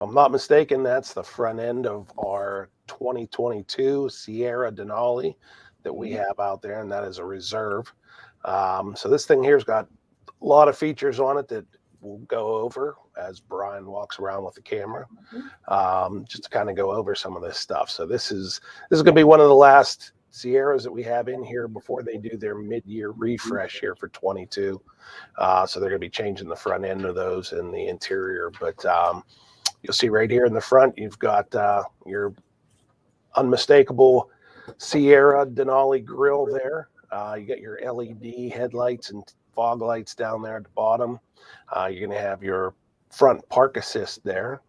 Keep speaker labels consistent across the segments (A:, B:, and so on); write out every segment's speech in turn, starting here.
A: I'm not mistaken, that's the front end of our 2022 Sierra Denali that we have out there, and that is a reserve. So this thing here's got a lot of features on it that we'll go over as Brian walks around with the camera, just to kind of go over some of this stuff. So this is going to be one of the last Sierras that we have in here before they do their mid-year refresh here for 22. So they're going to be changing the front end of those and the interior, but you'll see right here in the front, you've got your unmistakable Sierra Denali grill there. You got your LED headlights and fog lights down there at the bottom. You're going to have your front park assist there.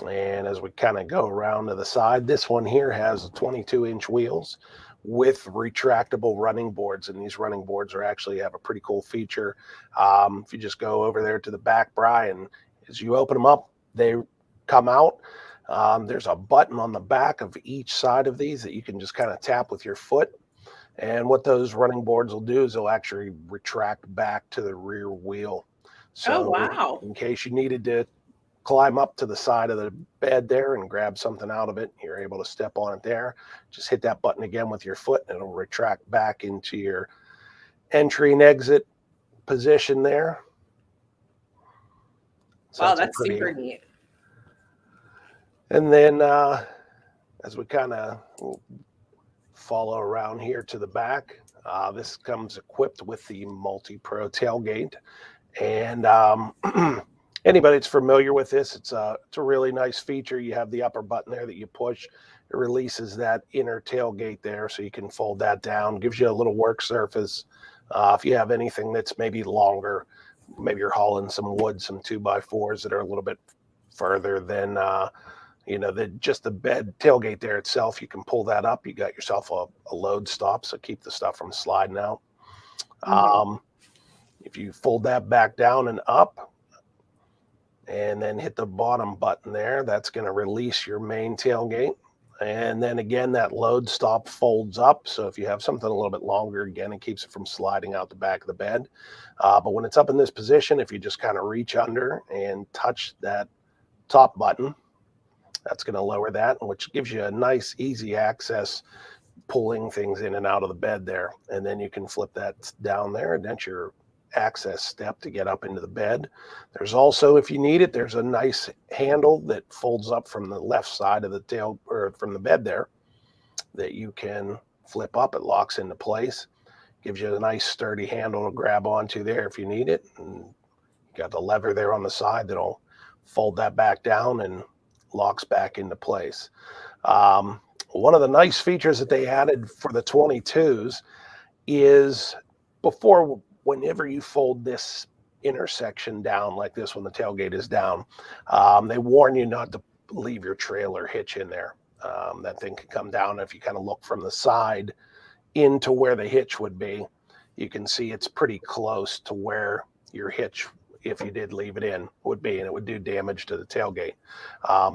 A: And as we kind of go around to the side, this one here has 22-inch wheels with retractable running boards. And these running boards are actually have a pretty cool feature. If you just go over there to the back, Brian, as you open them up, they come out. There's a button on the back of each side of these that you can just kind of tap with your foot. And what those running boards will do is they'll actually retract back to the rear wheel. So
B: wow.
A: in case you needed to climb up to the side of the bed there and grab something out of it, you're able to step on it there. Just hit that button again with your foot and it'll retract back into your entry and exit position there.
B: So wow, that's super neat.
A: And then as we kind of follow around here to the back, this comes equipped with the multi-pro tailgate. And anybody that's familiar with this, it's a really nice feature. You have the upper button there that you push. It releases that inner tailgate there so you can fold that down. Gives you a little work surface. If you have anything that's maybe longer, maybe you're hauling some wood, some 2x4s that are a little bit further than just the bed tailgate there itself, you can pull that up. You got yourself a load stop, so keep the stuff from sliding out. If you fold that back down and up and then hit the bottom button there, that's going to release your main tailgate. And then again, that load stop folds up. So if you have something a little bit longer, again, it keeps it from sliding out the back of the bed. But when it's up in this position, if you just kind of reach under and touch that top button, that's going to lower that, which gives you a nice, easy access, pulling things in and out of the bed there. And then you can flip that down there, and that's your access step to get up into the bed. There's also, if you need it, there's a nice handle that folds up from the left side of the tail, or from the bed there, that you can flip up. It locks into place. Gives you a nice sturdy handle to grab onto there if you need it. And you got the lever there on the side that'll fold that back down and locks back into place. One of the nice features that they added for the 22s is whenever you fold this intersection down like this, when the tailgate is down, they warn you not to leave your trailer hitch in there. That thing can come down. If you kind of look from the side into where the hitch would be, you can see it's pretty close to where your hitch, if you did leave it in, would be, and it would do damage to the tailgate.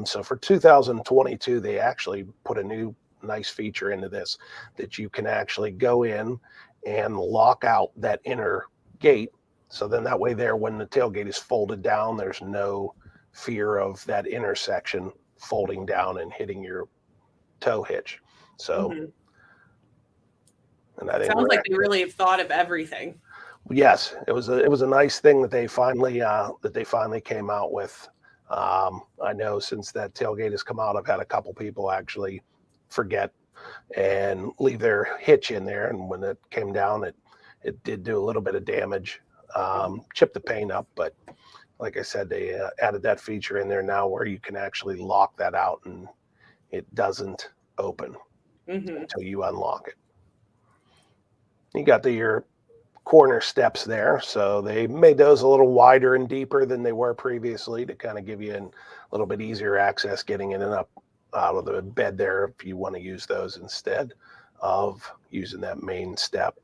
A: So for 2022, they actually put a new nice feature into this, that you can actually go in and lock out that inner gate. So then that way there, when the tailgate is folded down, there's no fear of that intersection folding down and hitting your tow hitch. So,
B: and I think sounds like they really have thought of everything.
A: Yes, it was a nice thing that they finally came out with. I know since that tailgate has come out, I've had a couple people actually forget and leave their hitch in there, and when it came down, it did do a little bit of damage, chipped the paint up. But like I said, they added that feature in there now where you can actually lock that out and it doesn't open until you unlock it. You got your corner steps there, so they made those a little wider and deeper than they were previously to kind of give you a little bit easier access getting in and up out of the bed there if you want to use those instead of using that main step.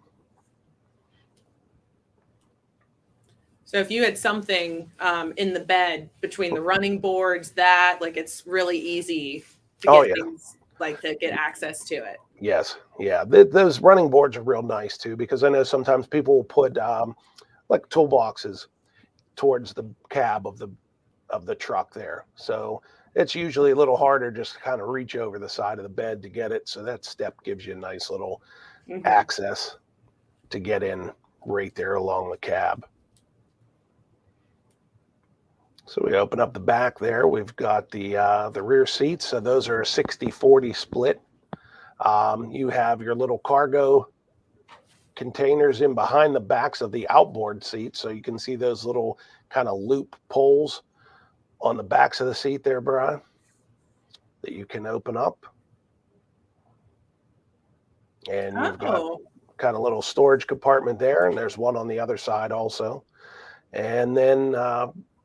B: So if you had something in the bed between the running boards, that like it's really easy to get things like to get access to it.
A: Yes. Yeah. Those running boards are real nice too, because I know sometimes people will put like toolboxes towards the cab of the truck there. So It's usually a little harder just to kind of reach over the side of the bed to get it. So that step gives you a nice little access to get in right there along the cab. So we open up the back there. We've got the rear seats. So those are a 60-40 split. You have your little cargo containers in behind the backs of the outboard seats. So you can see those little kind of loop poles on the backs of the seat there, Brian, that you can open up. And you've got kind of little storage compartment there, and there's one on the other side also. And then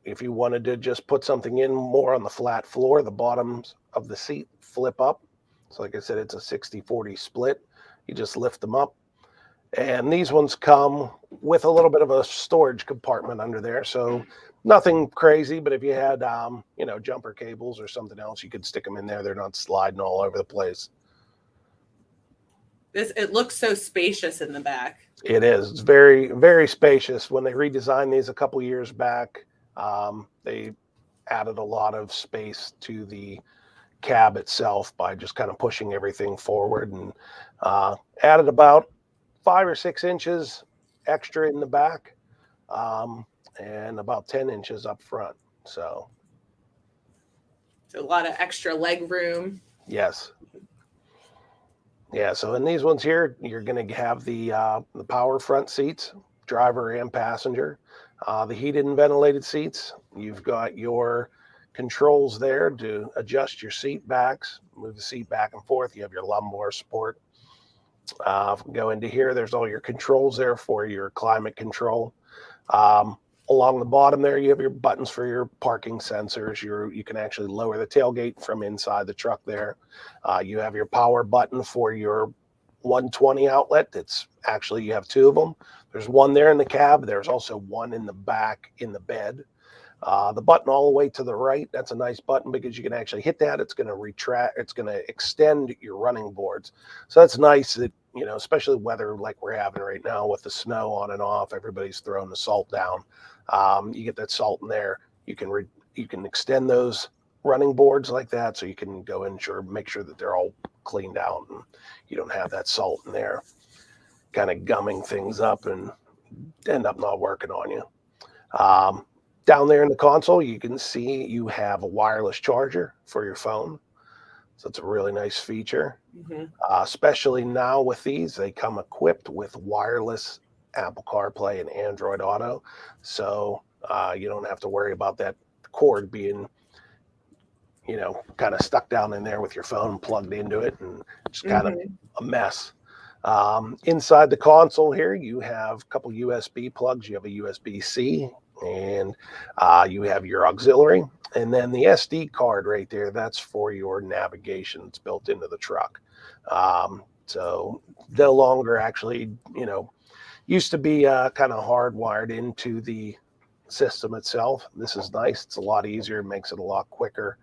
A: if you wanted to just put something in more on the flat floor, the bottoms of the seat flip up. So like I said, it's a 60-40 split. You just lift them up. And these ones come with a little bit of a storage compartment under there. So nothing crazy, but if you had, jumper cables or something else, you could stick them in there. They're not sliding all over the place.
B: It looks so spacious in the back.
A: It is. It's very, very spacious. When they redesigned these a couple years back, they added a lot of space to the cab itself by just kind of pushing everything forward, and added about 5 or 6 inches extra in the back, and about 10 inches up front. So
B: a lot of extra leg room.
A: Yes. Yeah, so in these ones here, you're going to have the power front seats, driver and passenger. The heated and ventilated seats. You've got your controls there to adjust your seat backs, move the seat back and forth. You have your lumbar support. Go into here, there's all your controls there for your climate control. Along the bottom there, you have your buttons for your parking sensors. You can actually lower the tailgate from inside the truck there. You have your power button for your 120 outlet. It's actually, you have 2 of them. There's one there in the cab. There's also one in the back in the bed. The button all the way to the right, that's a nice button because you can actually hit that. It's going to retract, it's going to extend your running boards. So that's nice that, especially weather like we're having right now with the snow on and off, everybody's throwing the salt down. You get that salt in there. You can extend those running boards like that, so you can go in, make sure that they're all cleaned out and you don't have that salt in there kind of gumming things up and end up not working on you. Down there in the console, you can see you have a wireless charger for your phone. So it's a really nice feature. Especially now with these, they come equipped with wireless Apple CarPlay and Android Auto. So you don't have to worry about that cord being, kind of stuck down in there with your phone plugged into it and just kind of a mess. Inside the console here, you have a couple USB plugs. You have a USB-C, and you have your auxiliary, and then the SD card right there, that's for your navigation. It's built into the truck. So no longer actually, used to be kind of hardwired into the system itself. This is nice. It's a lot easier. It makes it a lot quicker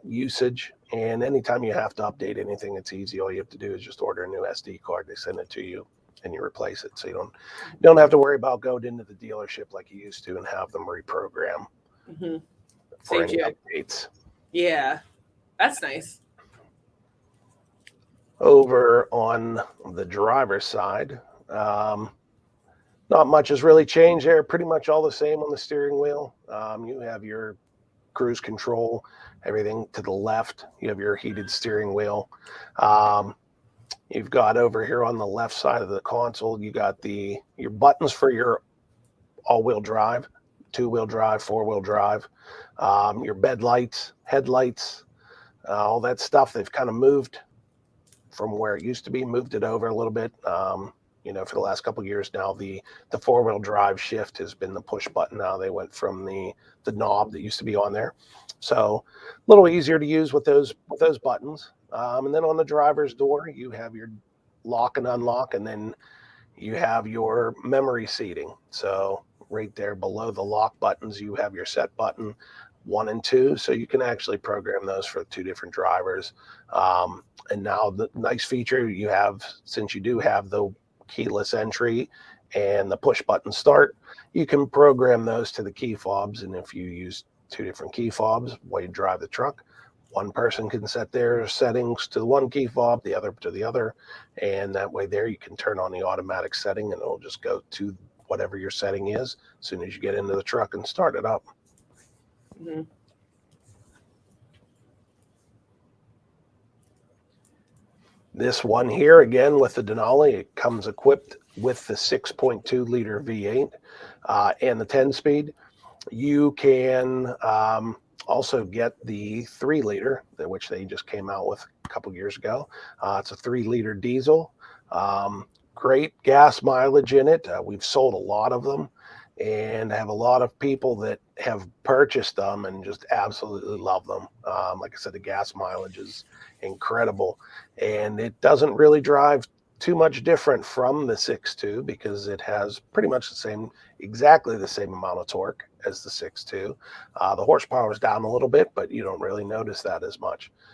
A: usage. And anytime you have to update anything, it's easy. All you have to do is just order a new SD card. They send it to you and you replace it. So you don't have to worry about going into the dealership like you used to and have them reprogram for any updates.
B: Yeah, that's nice.
A: Over on the driver's side, not much has really changed there. Pretty much all the same on the steering wheel. You have your cruise control, everything to the left. You have your heated steering wheel. You've got over here on the left side of the console, you got your buttons for your all-wheel drive, 2-wheel drive, 4-wheel drive, your bed lights, headlights, all that stuff. They've kind of moved from where it used to be, moved it over a little bit. For the last couple of years now, the 4-wheel drive shift has been the push button. Now they went from the knob that used to be on there. So a little easier to use with those buttons. And then on the driver's door, you have your lock and unlock, and then you have your memory seating. So right there below the lock buttons, you have your set button 1 and 2. So you can actually program those for 2 different drivers. And now the nice feature you have, since you do have the keyless entry and the push button start, you can program those to the key fobs. And if you use 2 different key fobs while you drive the truck. One person can set their settings to one key fob, the other to the other, and that way there you can turn on the automatic setting and it'll just go to whatever your setting is as soon as you get into the truck and start it up.
B: Mm-hmm.
A: This one here, again, with the Denali, it comes equipped with the 6.2 liter V8 and the 10-speed. You can also get the 3 liter, which they just came out with a couple years ago. It's a 3 liter diesel. Great gas mileage in it. We've sold a lot of them and have a lot of people that have purchased them and just absolutely love them. Like I said, the gas mileage is incredible, and it doesn't really drive too much different from the 6.2 because it has pretty much exactly the same amount of torque as the 6.2. The horsepower is down a little bit, but you don't really notice that as much.